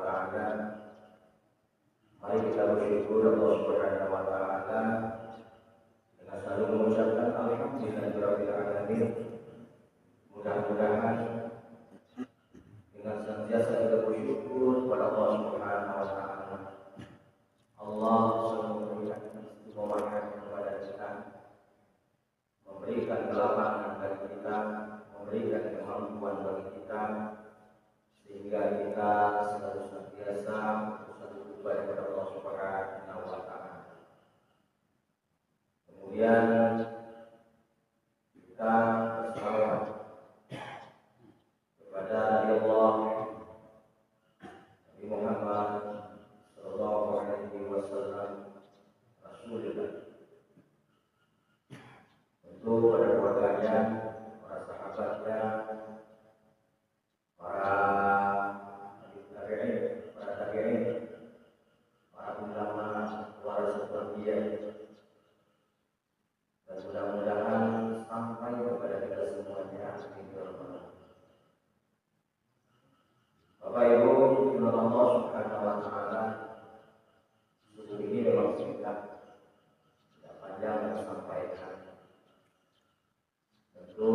taala. Mari kita bersyukur Allah Subhanahu wa taala dengan selalu mengucapkan alhamdulillahirabbil alamin. Mudah-mudahan dengan senantiasa kita bersyukur kepada Allah Subhanahu wa taala. Allah selalu memberikan istiqomah kepada kita, memberikan kelapangan bagi kita, memberikan kemampuan bagi kita, sehingga kita selalu senantiasa bersatu kepada Allah Subhanahu wa taala. Kemudian kita bersalawat kepada Nabi Allah Nabi Muhammad sallallahu alaihi wasallam, Rasulullah. Tentu pada keluarganya, para sahabatnya, para tabi'in, para ulama, warasatul anbiya, dan mudah-mudahan sampai kepada kita semuanya. Bapak Ibu, firman Allah Subhanahu wa taala, suku ini memang singkat, tidak panjang untuk sampaikan. Tentu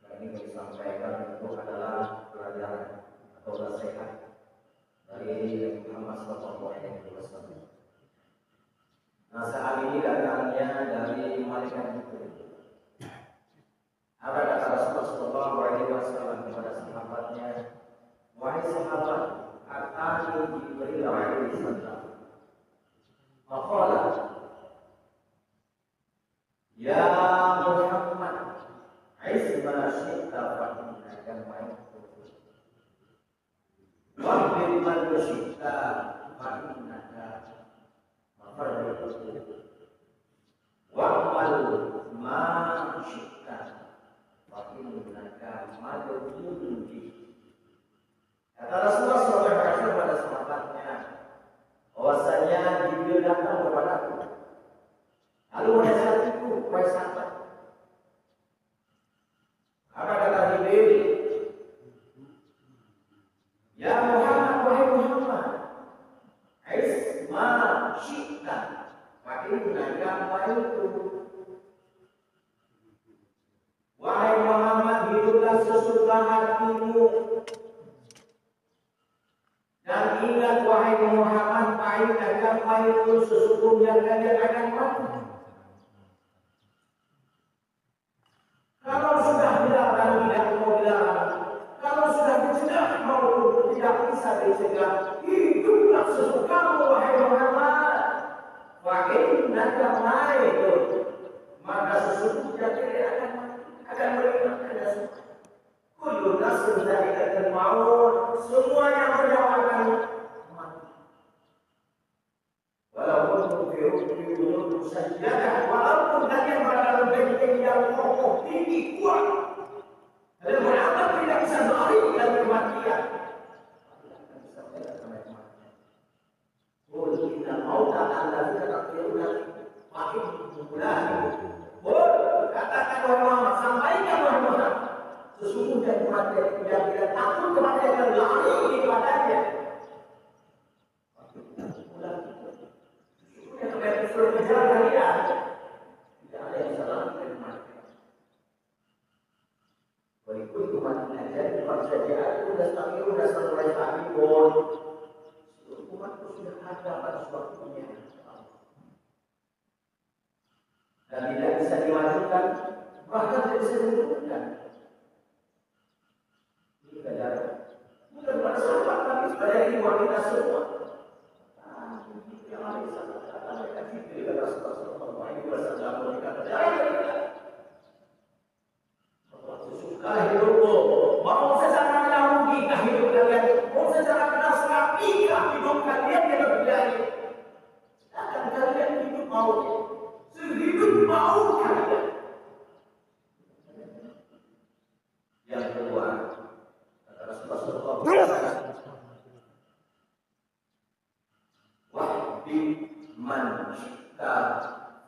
yang ingin disampaikan itu adalah pelajaran atau nasihat dari Muhammad sallallahu alaihi wasallam. Nasihat ini datangnya dari malaikat Jibril. Apa kata Rasulullah sallallahu alaihi wasallam kepada sahabatnya? Wahai sahabat, atani Jibril alaihi salam. Maqala, ya Muhammad, isma syi'ta fa innaka mayyitun. Wahbir man syi'ta fa innaka mafarratun. Wa'mal ma syi'ta fa innaka madhurun. Kata Rasulullah SAW kepada sahabatnya, bahwasanya Jibril datang kepadaku, lalu menasihatiku, wahai sahabat. Apa kata Jibril? Ya Muhammad, wahai Muhammad, isma syi'ta fa innaka mayyitun. Wahai Muhammad, hiduplah sesuka hatimu. Dan ingat wahai Muhammad, innaka mayyitun, sesungguhnya kalian akan mati. Kalau sudah dilarang tidak mau dilarang, kalau sudah dicegah maupun tidak bisa dicegah, hiduplah sesukamu wahai Muhammad. Wa innaka mayyitun, maka sesungguhnya kalian akan meninggalkan semua. Kullu nafsin dha'iqatul maut, semua yang bernyawa akan mati. Walaupun fi rukun sajjadah, walaupun kalian berada dalam benteng yang kokoh, tinggi, kuat, dan Muhammad tidak bisa lari dari kematian. Qul innal mauta alladzina taqdiruna katakan wahai Muhammad, sampaikan wahai Muhammad, sesungguhnya kematian yang tidak takut kematian dan lari kepadanya. Sesungguhnya kematian sudah berjalan kalian, tidak ada yang bisa lari dari kematian. Berikut kematian jadi manusia itu sudah selalu pun umat itu sudah ada pada suatunya dan tidak bisa dimajukan, bahkan tidak bisa diturunkan. Bukan pada sahabat, tapi pada iman kita semua. Yang ada di sana, kata mereka Jibril, kata Rasulullah sallallahu alaihi wasallam, mereka berjalan dari kita. Sesuka hidupmu, mau secara Yahudikah hidup kalian, mau secara Nasraniyah hidup kalian yang terjadi. Akan kalian hidup mau, sehidup mau kalian. Yang kedua, wahdi man syi'ta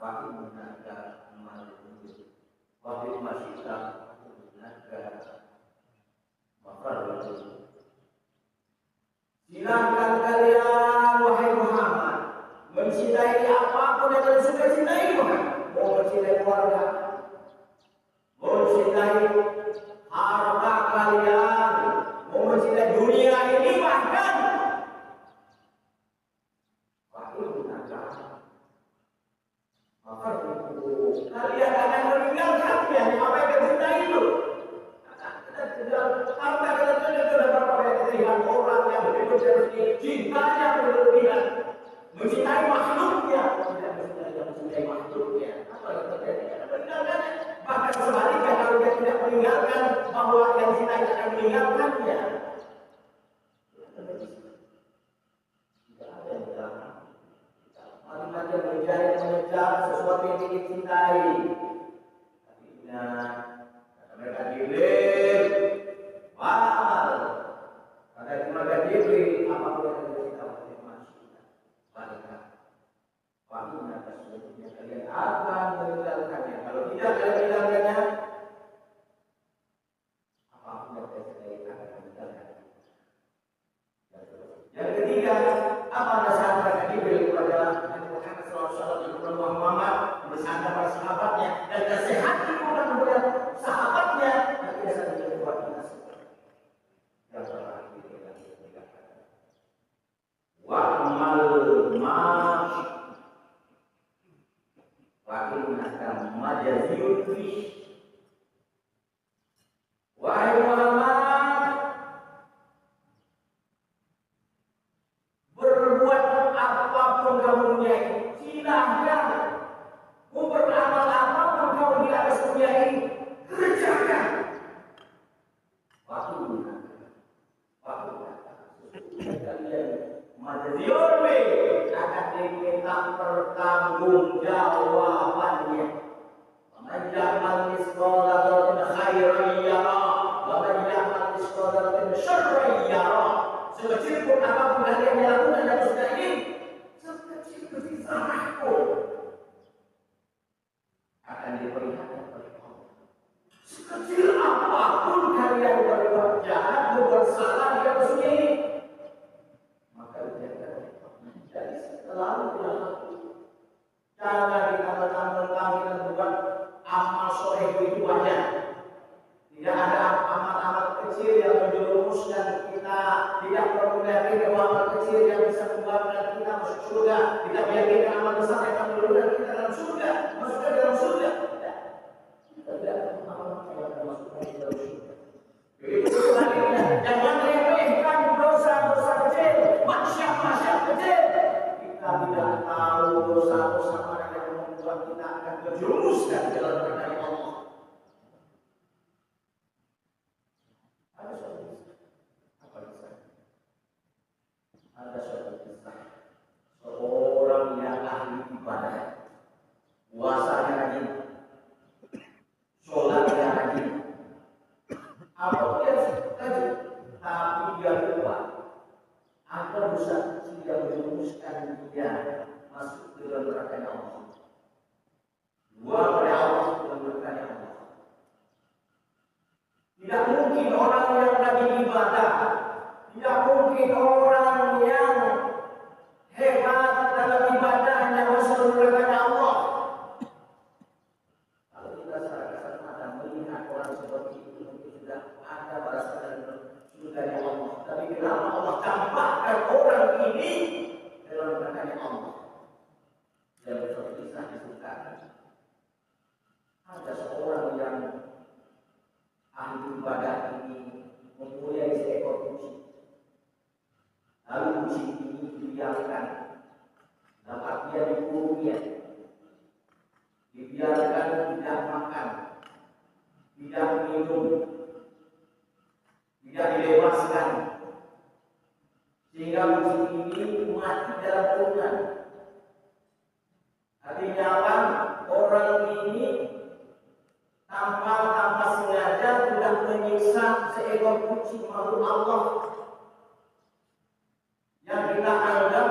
fa innaka mayyitun. Wahdi man syi'ta fa innaka mafarratun. Sedangkan kalian wahai Muhammad mencintai apapun yang kalian suka cintai, mau mencintai keluarga, mencintai harta kalian, mau mencintai dunia ini, bahkan kalian akan meninggalkannya. Apa yang kalian cintai itu? Harta kalian itu berapa yang terlihat orang yang hidup seperti cintanya berlebihan, mencintai makhluknya, tidak mencintai makhluknya. Apa yang terjadi? Meninggalkannya. Bahkan sebaliknya, kalau dia tidak meninggalkan, bahwa yang cintai akan meninggalkannya. Tidak ada yang bilang. Marilah dia mengejar sesuatu yang dia cintai. Tapi ingat, kata mereka Jibril, wa'amal. Kata mereka Jibril, apapun yang dia cintai oleh manusia, baliklah. Wa'inna sesungguhnya kalian akan meninggalkannya. Kalau tidak kalian meninggalkannya, apapun yang dia cintai akan meninggalkannya. Yang ketiga, apa nasihat mereka Jibril kepada Muhammad, bersama para sahabatnya, dan nasihati kepada sahabatnya, dan biasa dibuat nasihat. Yang terakhir yang dikatakan, wa'mal wa innaka majaziyun fi. Wahai Muhammad, berbuat apapun kamu punyai, silahkan. Mau beramal apapun kau di atas dunia ini, kerjakan. Waktu kalian majaziyun akan diminta pertanggungjawabannya. Man ya'mal mithqala dzarratin khairan yarah, wa man ya'mal mithqala dzarratin syarran yarah. Sekecil pun apapun kalian yang lakukan dalam dunia ini, sekecil zarah pun akan diperlihatkan oleh Allah. Sekecil apapun kalian berbuat jahat, berbuat salah di atas dunia ini, maka jangan jadi selalu dilakukan. Jangan ditambah-tambah kita buat amal soleh itu banyak. Tidak ada amal-amal kecil yang menjerumuskan kita. Tidak perlu meyakini amal kecil yang bisa membuatkan kita masuk surga. Tidak meyakini amal besar yang akan menurunkan kita dalam surga. Masukkan dalam surga. Kita tidak amal yang akan masukkan kita dalam surga. Begitu sebaliknya. Jangan remehkan dosa-dosa kecil, maksiat-maksiat kecil. Kita tidak tahu dosa-dosa mana yang membuat kita akan terjerumuskan dalam neraka Allah. Ada suatu kisah seorang yang ahli ibadah, puasanya rajin, sholatnya rajin, apa dia rajin, tapi dia lupa ada dosa kecil yang menjerumuskan dia masuk ke dalam neraka Allah. Dua oleh Allah dalam neraka Allah. Tidak mungkin orang yang rajin ibadah, tidak mungkin orang yang hebat dalam ibadahnya masuk ke neraka Allah. Kalau kita secara kasat mata melihat orang seperti itu, mungkin sudah ada balasan dari Allah. Tapi kenapa Allah campakkan orang ini dalam neraka Allah? Dan suatu kisah disebutkan ada seorang yang ahli ibadah ini mempunyai seekor kucing. Lalu kucing ini dibiarkan, dalam artian dikurungnya, dibiarkan tidak makan, tidak minum, tidak dilewaskan, sehingga kucing ini mati dalam kurungan. Artinya apa? Orang ini tanpa sengaja tidak menyiksa seekor kucing makhluk Allah yang kita anggap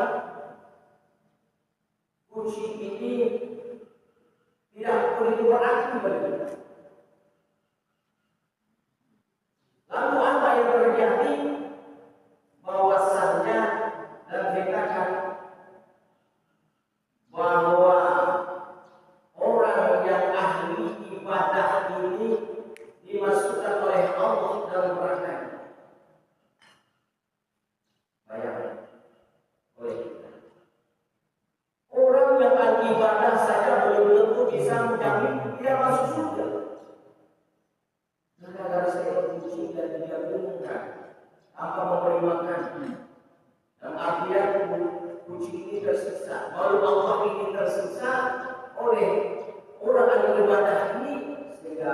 kucing ini tidak begitu berarti bagi kita. Lalu apa yang terjadi? Bahwasannya Puji ini tersiksa, malu Allah ini tersiksa oleh orang yang beribadah ini, sehingga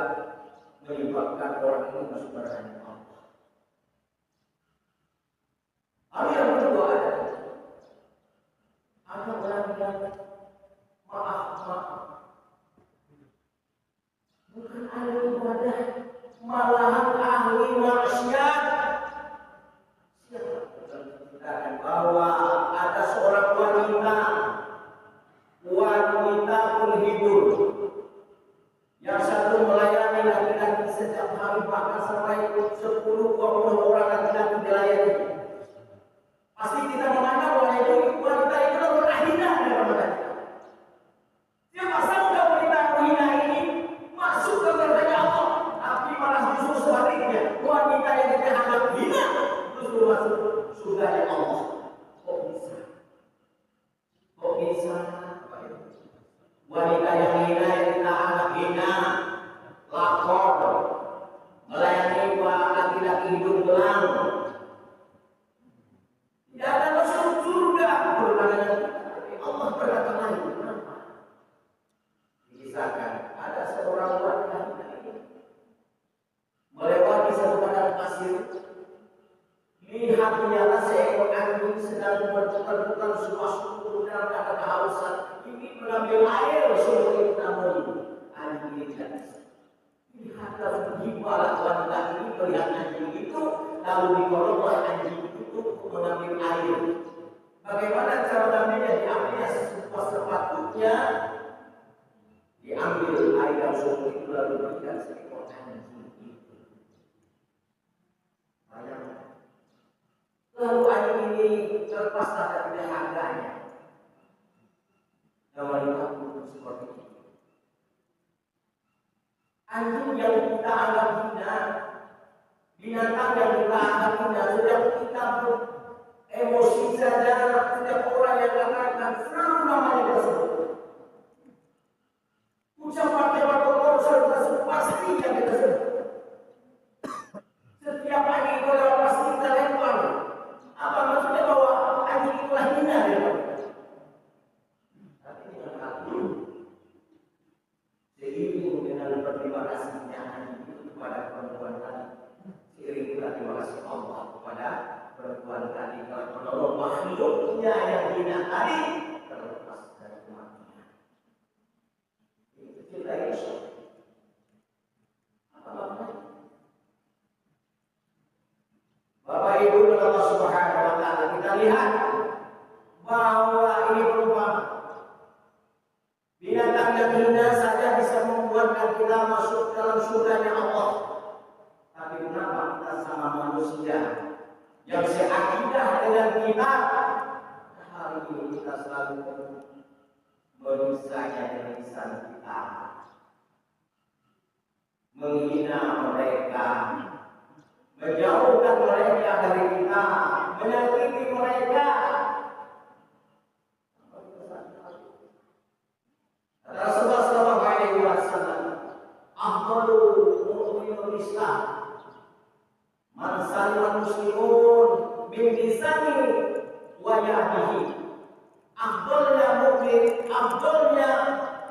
menyebabkan orang ini masuk neraka Allah. Hal yang kedua ada orang yang maaf, bukan ahli ibadah, malahan ahli maksiat. Siapa bahwa ada seorang wanita penghibur yang satu melayani laki-laki setiap hari, bahkan sampai 10-20 orang laki-laki dilayani. Pasti kita menganggap bahwa wanita itu adalah hina dalam kita. Siapa sangka wanita hina ini masuk ke neraka Allah, tapi malah justru sebaliknya, wanita yang kita anggap hina justru masuk surga Allah. Kok bisa? Wanita yang hina yang kita anggap hina, lakon, melayani laki-laki hidung belang, tidak akan masuk surga. Allah berkata lain. Kenapa? Dikisahkan ada seorang wanita melewati satu padang pasir, lihat ternyata seekor anjing sedang berputar-putar sebuah sumur dalam keadaan kehausan, ingin mengambil air sumur itu, namun anjing ini tidak bisa. Lihat lalu gimana wanita ini melihat anjing itu, lalu didorong oleh anjing itu untuk mengambil air. Bagaimana cara mengambilnya? Diambilnya sepatutnya, diambil air dari sumur itu lalu diberikan seekor anjing itu. Bayangkan. Lalu anjing ini terlepas dari dahaganya. Dan wanita pun seperti itu. Anjing yang kita anggap hina, binatang yang kita anggap hina, setiap kita beremosi saja, setiap orang yang katakan selalu namanya tersebut. Ucapan lewat kotor tersebut pasti yang kita sebut. Setiap anjing itu lewat pasti kita lempar. Apa maksudnya bahwa anjing itulah hina ya? Tapi dengan hati seiring dengan berterima kasihnya anjing itu kepada perempuan tadi, seiring dengan terima kasih Allah kepada perempuan tadi kalau menolong makhluknya yang hina tadi terlepas dari kematian. Itu cerita Yusuf. Apa maknanya? Bapak Ibu Allah Subhanahu wa taala, kita lihat bahwa ini perumpamaan. Binatang yang hina saja bisa membuatkan kita masuk dalam surganya Allah. Tapi kenapa kita sama manusia yang seakidah dengan kita, hari ini kita selalu menisanya dengan lisan kita, menghina mereka, menjauhkan mereka dari kita, menyakiti mereka. Rasulullah sallallahu alaihi wasallam, afdalul mu'minul Islam man salima muslimun min lisani wa yadihi. Afdalnya mukmin, afdalnya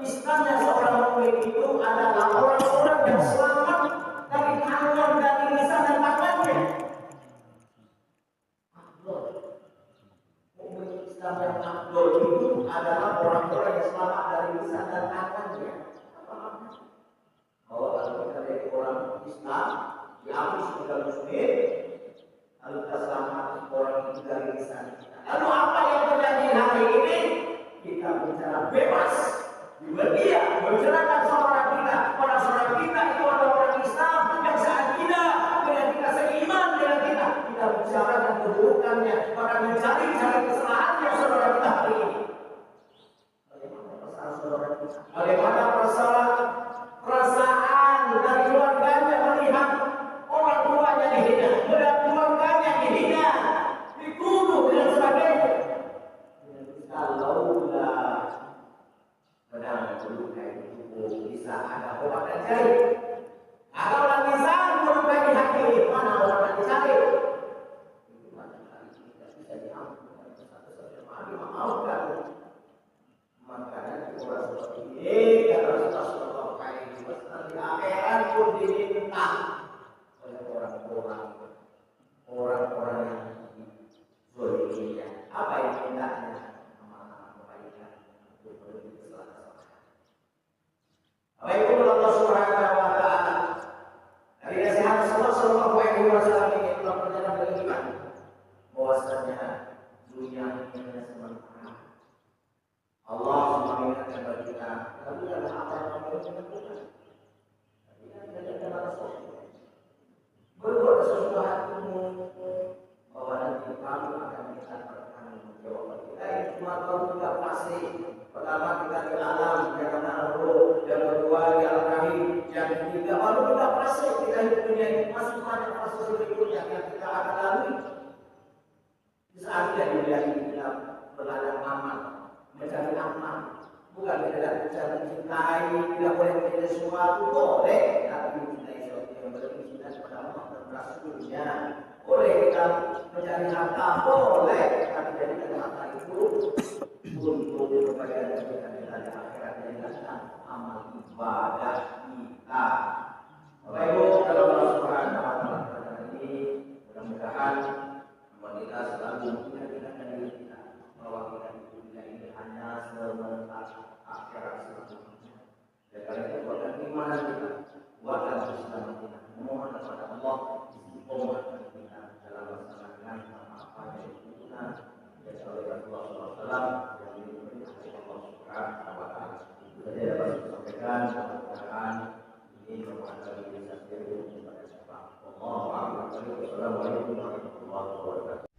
Islamnya seorang mukmin itu adalah orang-orang yang selamat dari tangan, dari lisan dan tangannya. Afdal. Mukmin Islam yang afdal itu adalah orang-orang yang selamat dari lisan dan tangannya. Apa maksudnya? Bahwa kalau kita jadi orang Islam, diakui sebagai muslim, lalu kita selamat orang itu dari lisan kita. Lalu apa yang terjadi hari ini? Kita bicara bebas di media, menceritakan saudara kita, pada saudara kita itu adalah orang Islam yang seakidah dengan kita, seiman dengan kita. Kita bicarakan keburukannya, maka mencari-cari kesalahannya saudara kita hari ini. Bagaimana perasaan dari keluarganya melihat orang tuanya dihina, melihat keluarganya dihina, dituduh dan sebagainya. Kalaulah pedang melukai tubuh bisa ada obat dan jahit. Kalaulah bisa melukai hati, mana obat dan jahit? Itu pada hari tidak bisa diampuni satu dirinya. Apa yang hendaknya amal kebaikan untuk menuju keselamatan. Baik Allah Subhanahu wa taala. Dari nasihat Rasulullah sallallahu alaihi wasallam ini telah berjalan beriman bahwasanya dunia ini hanya sementara. Allah mengingatkan bagi kita, kalau ada apa yang kamu lakukan, tapi ada rasa berbuat sesuatu bahwa nanti kamu akan bisa bertanggung jawab. Kita ini cuma tahu juga pasti. Pertama kita di alam, yang mana roh, yang kedua di alam rahim, yang ketiga baru kita pasti kita hidup dunia ini masih banyak fase berikutnya yang kita akan lalui. Di saat kita di dunia ini kita berladang aman, mencari aman, bukan tidak mencari mencintai, tidak boleh mencintai sesuatu boleh, tapi mencintai sesuatu yang bercinta kepada Allah dan Rasulnya. Boleh kita mencari harta, boleh, tapi jadikan harta itu untuk kebaikan kita di akhirat dan amal ibadah kita. Bapak Ibu, kalau Allah Subhanahu wa taala ini mudah-mudahan kita selalu mengingatkan diri kita bahwa kita hidup dunia ini hanya sementara, akhirat selanjutnya. Dan karena itu buatkan iman kita, buatkan Islam kita, mohon kepada Allah istiqomah kita dalam melaksanakan apa yang dituntunkan oleh Rasulullah SAW yang diperintahkan Allah Subhanahu wa taala. Jadi dapat disampaikan mudah-mudahan ini merupakan bisa diri kepada siapa. Wassalamualaikum warahmatullahi wabarakatuh.